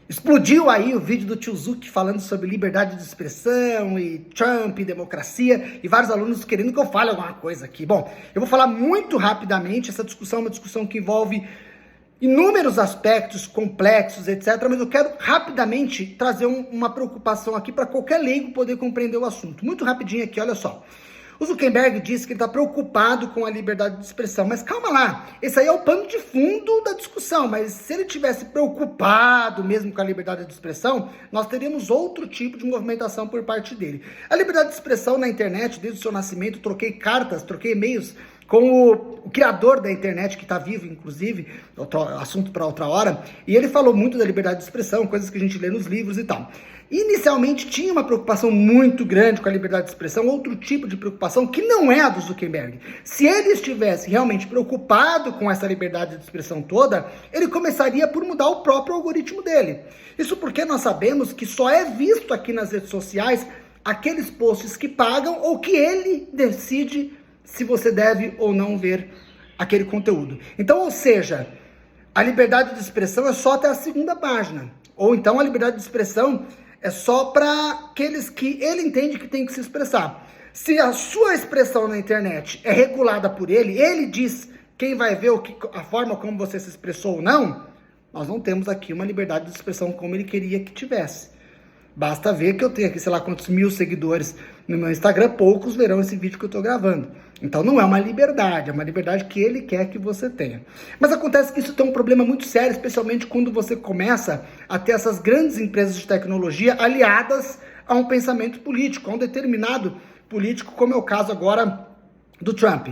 Explodiu aí o vídeo do Tio Zuc falando sobre liberdade de expressão e Trump e democracia, e vários alunos querendo que eu fale alguma coisa aqui. Bom, eu vou falar muito rapidamente. Essa discussão é uma discussão que envolve inúmeros aspectos complexos, etc. Mas eu quero rapidamente trazer uma preocupação aqui para qualquer leigo poder compreender o assunto. Muito rapidinho aqui, olha só. O Zuckerberg disse que ele está preocupado com a liberdade de expressão, mas calma lá, esse aí é o pano de fundo da discussão, mas se ele tivesse preocupado mesmo com a liberdade de expressão, nós teríamos outro tipo de movimentação por parte dele. A liberdade de expressão na internet, desde o seu nascimento, troquei cartas, troquei e-mails com o criador da internet, que está vivo, inclusive, assunto para outra hora, e ele falou muito da liberdade de expressão, coisas que a gente lê nos livros e tal. Inicialmente tinha uma preocupação muito grande com a liberdade de expressão, outro tipo de preocupação que não é a do Zuckerberg. Se ele estivesse realmente preocupado com essa liberdade de expressão toda, ele começaria por mudar o próprio algoritmo dele. Isso porque nós sabemos que só é visto aqui nas redes sociais aqueles posts que pagam ou que ele decide se você deve ou não ver aquele conteúdo. Então, ou seja, a liberdade de expressão é só até a segunda página. Ou então a liberdade de expressão é só para aqueles que ele entende que tem que se expressar. Se a sua expressão na internet é regulada por ele diz quem vai ver a forma como você se expressou ou não, nós não temos aqui uma liberdade de expressão como ele queria que tivesse. Basta ver que eu tenho aqui, sei lá quantos mil seguidores no meu Instagram, poucos verão esse vídeo que eu estou gravando. Então não é uma liberdade, é uma liberdade que ele quer que você tenha. Mas acontece que isso tem um problema muito sério, especialmente quando você começa a ter essas grandes empresas de tecnologia aliadas a um pensamento político, a um determinado político, como é o caso agora do Trump.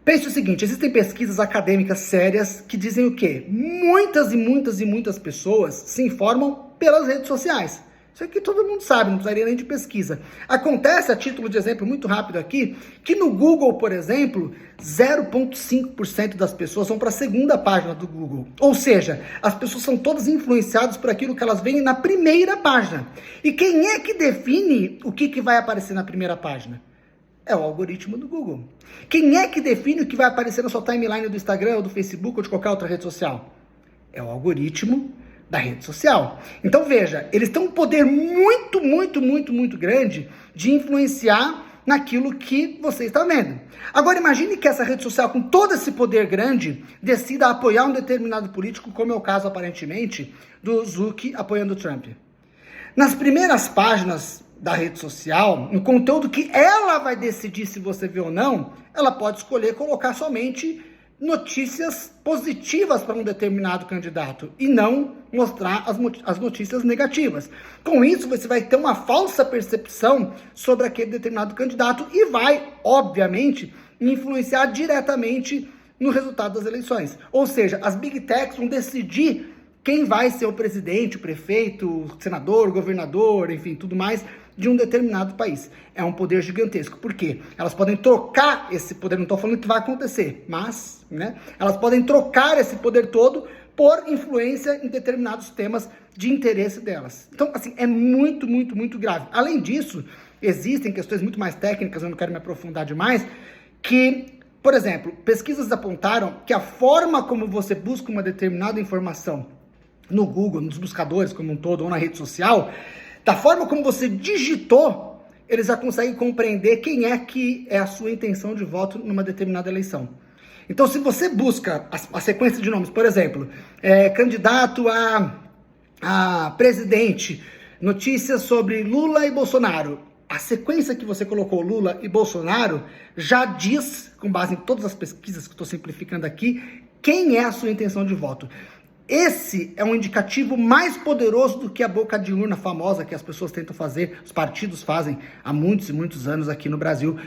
Pense o seguinte, existem pesquisas acadêmicas sérias que dizem o quê? Muitas pessoas se informam pelas redes sociais. Isso aqui todo mundo sabe, não precisaria nem de pesquisa. Acontece, a título de exemplo muito rápido aqui, que no Google, por exemplo, 0,5% das pessoas vão para a segunda página do Google. Ou seja, as pessoas são todas influenciadas por aquilo que elas veem na primeira página. E quem é que define o que vai aparecer na primeira página? É o algoritmo do Google. Quem é que define o que vai aparecer na sua timeline do Instagram, ou do Facebook, ou de qualquer outra rede social? É o algoritmo da rede social. Então veja, eles têm um poder muito grande de influenciar naquilo que você está vendo. Agora imagine que essa rede social, com todo esse poder grande, decida apoiar um determinado político, como é o caso aparentemente do Zuck apoiando o Trump. Nas primeiras páginas da rede social, no conteúdo que ela vai decidir se você vê ou não, ela pode escolher colocar somente notícias positivas para um determinado candidato e não mostrar as notícias negativas. Com isso, você vai ter uma falsa percepção sobre aquele determinado candidato e vai, obviamente, influenciar diretamente no resultado das eleições. Ou seja, as Big Techs vão decidir quem vai ser o presidente, o prefeito, o senador, o governador, enfim, tudo mais, de um determinado país. É um poder gigantesco. Por quê? Elas podem trocar esse poder, não estou falando que vai acontecer, mas, elas podem trocar esse poder todo por influência em determinados temas de interesse delas. Então, assim, é muito grave. Além disso, existem questões muito mais técnicas, eu não quero me aprofundar demais, que, por exemplo, pesquisas apontaram que a forma como você busca uma determinada informação no Google, nos buscadores como um todo, ou na rede social, da forma como você digitou, eles já conseguem compreender quem é que é a sua intenção de voto numa determinada eleição. Então, se você busca a sequência de nomes, por exemplo, candidato a presidente, notícias sobre Lula e Bolsonaro, a sequência que você colocou Lula e Bolsonaro já diz, com base em todas as pesquisas que eu estou simplificando aqui, quem é a sua intenção de voto. Esse é um indicativo mais poderoso do que a boca de urna famosa que as pessoas tentam fazer, os partidos fazem há muitos e muitos anos aqui no Brasil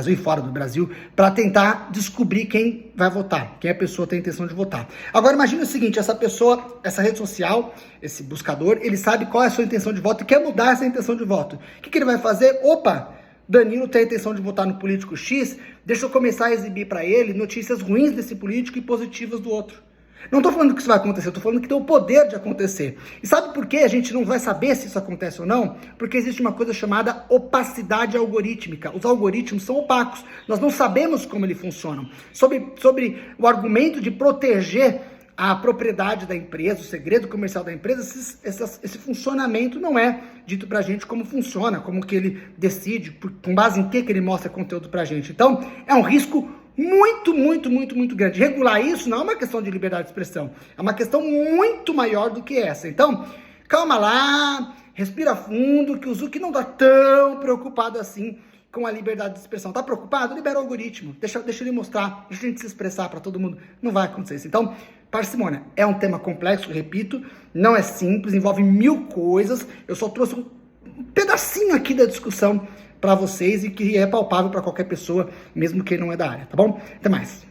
e fora do Brasil, para tentar descobrir quem vai votar, quem a pessoa tem a intenção de votar. Agora imagine o seguinte, essa pessoa, essa rede social, esse buscador, ele sabe qual é a sua intenção de voto e quer mudar essa intenção de voto. O que ele vai fazer? Opa! Danilo tem a intenção de votar no político X, deixa eu começar a exibir para ele notícias ruins desse político e positivas do outro. Não estou falando que isso vai acontecer, estou falando que tem o poder de acontecer. E sabe por que a gente não vai saber se isso acontece ou não? Porque existe uma coisa chamada opacidade algorítmica. Os algoritmos são opacos, nós não sabemos como eles funcionam. Sobre o argumento de proteger a propriedade da empresa, o segredo comercial da empresa, esse funcionamento não é dito pra gente como funciona, como que ele decide, com base em que ele mostra conteúdo pra gente. Então, é um risco muito grande. Regular isso não é uma questão de liberdade de expressão, é uma questão muito maior do que essa. Então, calma lá, respira fundo, que o Zuck não tá tão preocupado assim com a liberdade de expressão. Tá preocupado? Libera o algoritmo, deixa ele mostrar, deixa a gente se expressar para todo mundo. Não vai acontecer isso. Então, parcimônia, é um tema complexo, repito, não é simples, envolve 1000 coisas. Eu só trouxe um pedacinho aqui da discussão para vocês e que é palpável para qualquer pessoa, mesmo quem não é da área, tá bom? Até mais.